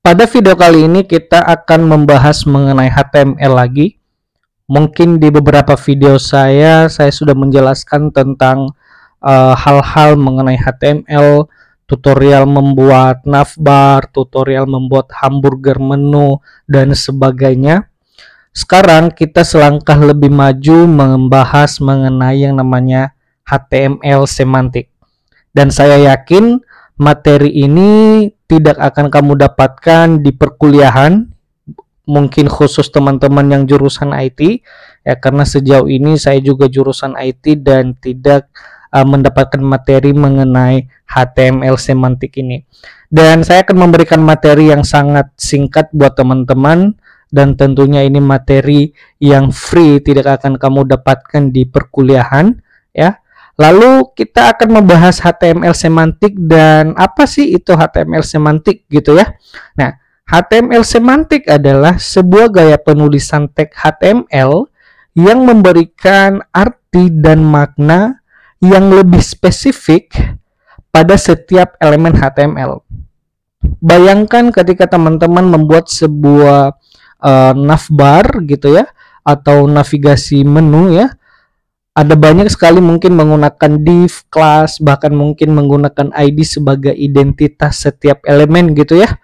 Pada video kali ini kita akan membahas mengenai HTML lagi. Mungkin di beberapa video saya sudah menjelaskan tentang hal-hal mengenai HTML, tutorial membuat navbar, tutorial membuat hamburger menu, dan sebagainya. Sekarang kita selangkah lebih maju membahas mengenai yang namanya HTML semantik. Dan saya yakin materi ini tidak akan kamu dapatkan di perkuliahan, mungkin khusus teman-teman yang jurusan IT ya, karena sejauh ini saya juga jurusan IT dan tidak mendapatkan materi mengenai HTML semantik ini. Dan saya akan memberikan materi yang sangat singkat buat teman-teman, dan tentunya ini materi yang free, tidak akan kamu dapatkan di perkuliahan ya. Lalu kita akan membahas HTML semantik dan apa sih itu HTML semantik gitu ya. Nah, HTML semantik adalah sebuah gaya penulisan teks HTML yang memberikan arti dan makna yang lebih spesifik pada setiap elemen HTML. Bayangkan ketika teman-teman membuat sebuah navbar gitu ya, atau navigasi menu ya. Ada banyak sekali mungkin menggunakan div, class, bahkan mungkin menggunakan ID sebagai identitas setiap elemen gitu ya.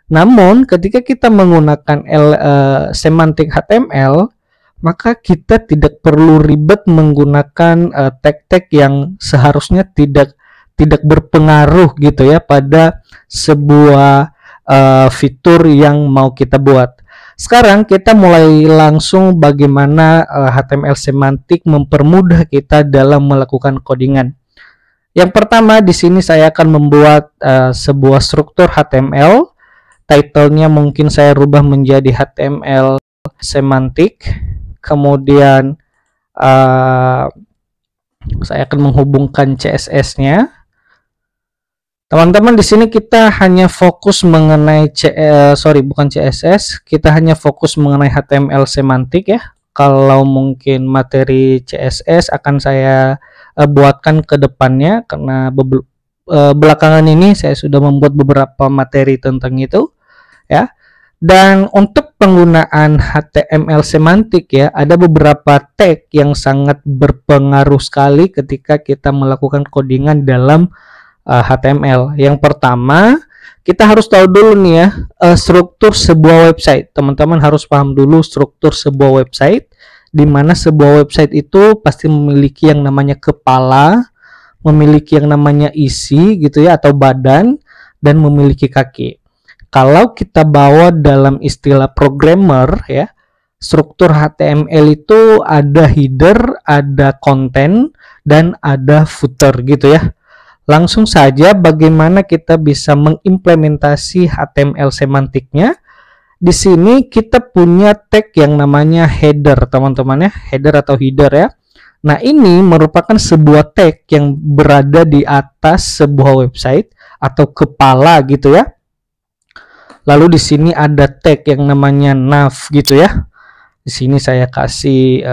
Namun ketika kita menggunakan semantik HTML, maka kita tidak perlu ribet menggunakan tag-tag yang seharusnya tidak berpengaruh gitu ya pada sebuah fitur yang mau kita buat. Sekarang kita mulai langsung bagaimana HTML semantik mempermudah kita dalam melakukan codingan. Yang pertama di sini saya akan membuat sebuah struktur HTML. Title-nya mungkin saya rubah menjadi HTML semantik. Kemudian saya akan menghubungkan CSS-nya. Teman-teman, di sini kita hanya fokus mengenai bukan CSS, kita hanya fokus mengenai HTML semantik ya. Kalau mungkin materi CSS akan saya buatkan ke depannya, karena belakangan ini saya sudah membuat beberapa materi tentang itu ya. Dan untuk penggunaan HTML semantik ya, ada beberapa tag yang sangat berpengaruh sekali ketika kita melakukan codingan dalam HTML. Yang pertama, kita harus tahu dulu nih ya, struktur sebuah website. Teman-teman harus paham dulu struktur sebuah website, di mana sebuah website itu pasti memiliki yang namanya kepala, memiliki yang namanya isi gitu ya, atau badan, dan memiliki kaki. Kalau kita bawa dalam istilah programmer ya, struktur HTML itu ada header, ada content, dan ada footer gitu ya. Langsung saja bagaimana kita bisa mengimplementasi HTML semantiknya. Di sini kita punya tag yang namanya header, teman-teman ya, header atau header ya. Nah, ini merupakan sebuah tag yang berada di atas sebuah website atau kepala gitu ya. Lalu di sini ada tag yang namanya nav gitu ya. Di sini saya kasih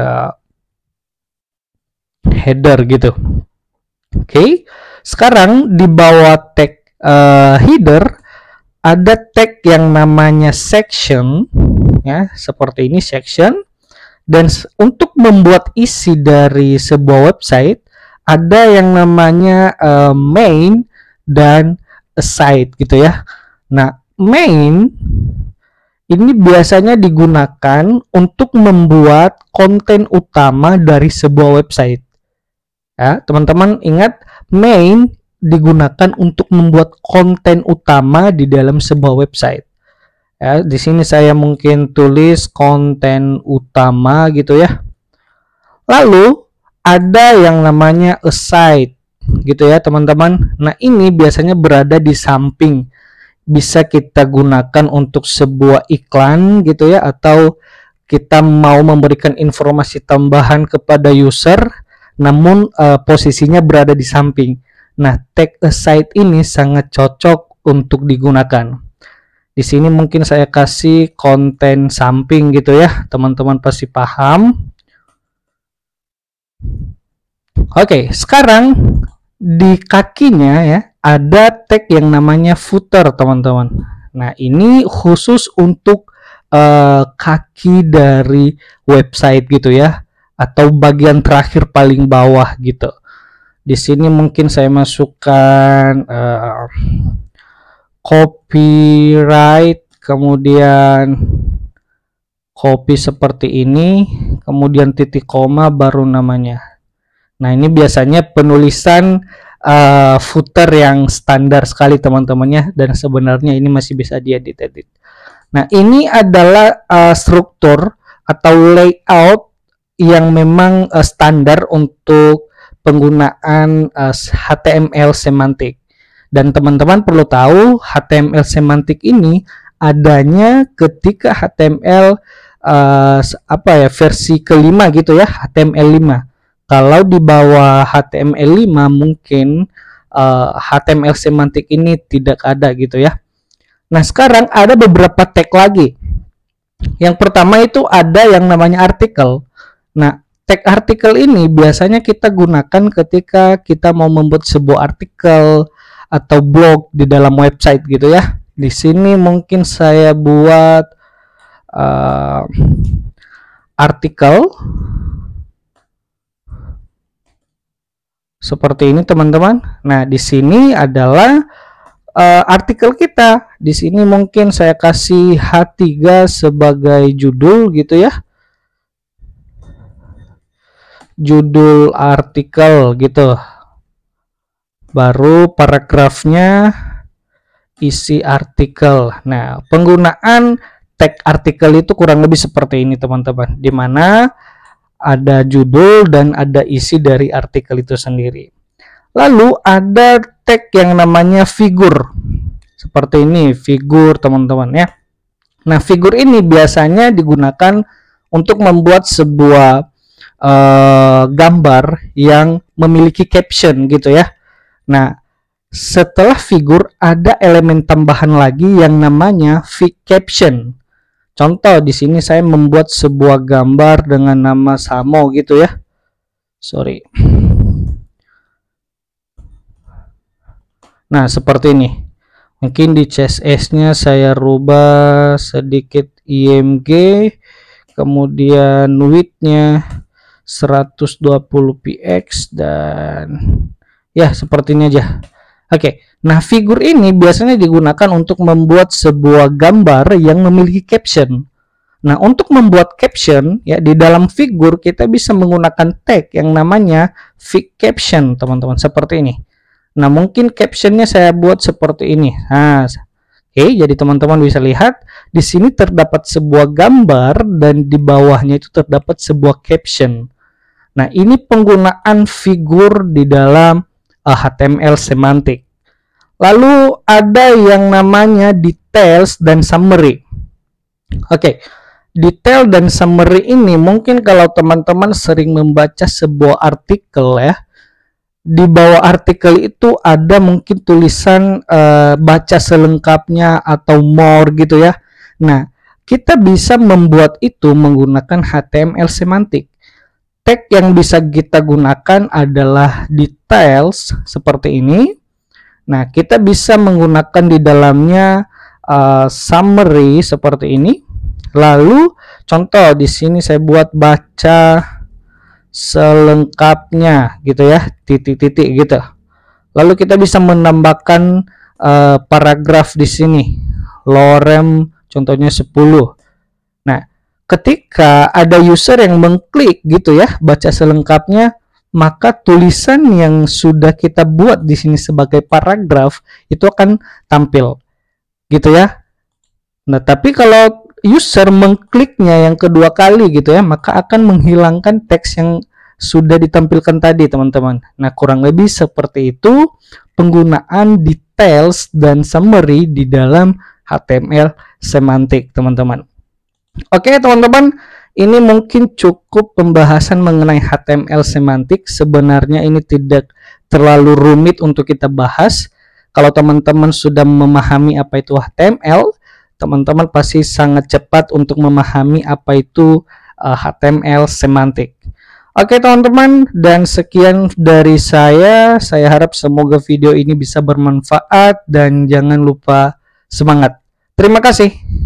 header gitu. Oke. Sekarang di bawah tag header ada tag yang namanya section ya, seperti ini section. Dan untuk membuat isi dari sebuah website ada yang namanya main dan site gitu ya. Nah, main ini biasanya digunakan untuk membuat konten utama dari sebuah website. Ya, teman-teman ingat, main digunakan untuk membuat konten utama di dalam sebuah website. Ya, di sini saya mungkin tulis konten utama gitu ya. Lalu ada yang namanya aside gitu ya, teman-teman. Nah, ini biasanya berada di samping. Bisa kita gunakan untuk sebuah iklan gitu ya, atau kita mau memberikan informasi tambahan kepada user, namun posisinya berada di samping. Nah, tag aside ini sangat cocok untuk digunakan. Di sini mungkin saya kasih konten samping gitu ya, teman-teman pasti paham. Oke, sekarang di kakinya ya ada tag yang namanya footer, teman-teman. Nah, ini khusus untuk kaki dari website gitu ya, atau bagian terakhir paling bawah gitu. Di sini mungkin saya masukkan copyright, kemudian copy seperti ini, kemudian titik koma baru namanya. Nah, ini biasanya penulisan footer yang standar sekali teman-temannya, dan sebenarnya ini masih bisa diedit-edit. Nah, ini adalah struktur atau layout yang memang standar untuk penggunaan HTML semantik. Dan teman-teman perlu tahu HTML semantik ini adanya ketika HTML versi kelima gitu ya, HTML5. Kalau di bawah HTML5 mungkin HTML semantik ini tidak ada gitu ya. Nah, sekarang ada beberapa tag lagi. Yang pertama itu ada yang namanya artikel. Nah, tag artikel ini biasanya kita gunakan ketika kita mau membuat sebuah artikel atau blog di dalam website gitu ya. Di sini mungkin saya buat artikel seperti ini teman-teman. Nah, di sini adalah artikel kita. Di sini mungkin saya kasih H3 sebagai judul gitu ya. Judul artikel gitu. Baru paragrafnya isi artikel. Nah, penggunaan tag artikel itu kurang lebih seperti ini teman-teman, di mana ada judul dan ada isi dari artikel itu sendiri. Lalu ada tag yang namanya figur. Seperti ini, figur teman-teman ya. Nah, figur ini biasanya digunakan untuk membuat sebuah gambar yang memiliki caption gitu ya. Nah, setelah figur ada elemen tambahan lagi yang namanya caption. Contoh di sini saya membuat sebuah gambar dengan nama Samo gitu ya. Sorry. Nah, seperti ini. Mungkin di CSS-nya saya rubah sedikit IMG, kemudian width-nya 120 px dan ya seperti ini aja. Oke. Nah, figur ini biasanya digunakan untuk membuat sebuah gambar yang memiliki caption. Nah, untuk membuat caption ya di dalam figur kita bisa menggunakan tag yang namanya caption, teman-teman, seperti ini. Nah, mungkin captionnya saya buat seperti ini. Nah, oke, jadi teman-teman bisa lihat di sini terdapat sebuah gambar dan di bawahnya itu terdapat sebuah caption. Nah, ini penggunaan figur di dalam HTML semantik. Lalu ada yang namanya details dan summary. Oke, detail dan summary ini mungkin kalau teman-teman sering membaca sebuah artikel ya, di bawah artikel itu ada mungkin tulisan baca selengkapnya atau more gitu ya. Nah, kita bisa membuat itu menggunakan HTML semantik. Tag yang bisa kita gunakan adalah details seperti ini. Nah, kita bisa menggunakan di dalamnya summary seperti ini. Lalu contoh di sini saya buat baca selengkapnya gitu ya, titik-titik gitu. Lalu kita bisa menambahkan paragraf di sini. Lorem contohnya 10. Nah, ketika ada user yang mengklik gitu ya, baca selengkapnya, maka tulisan yang sudah kita buat di sini sebagai paragraf itu akan tampil gitu ya. Nah, tapi kalau user mengkliknya yang kedua kali gitu ya, maka akan menghilangkan teks yang sudah ditampilkan tadi, teman-teman. Nah, kurang lebih seperti itu penggunaan details dan summary di dalam HTML semantik, teman-teman. Oke, teman-teman, ini mungkin cukup pembahasan mengenai HTML semantik. Sebenarnya ini tidak terlalu rumit untuk kita bahas. Kalau teman-teman sudah memahami apa itu HTML, teman-teman pasti sangat cepat untuk memahami apa itu HTML semantik. Oke, teman-teman, dan sekian dari saya. Saya harap semoga video ini bisa bermanfaat dan jangan lupa semangat. Terima kasih.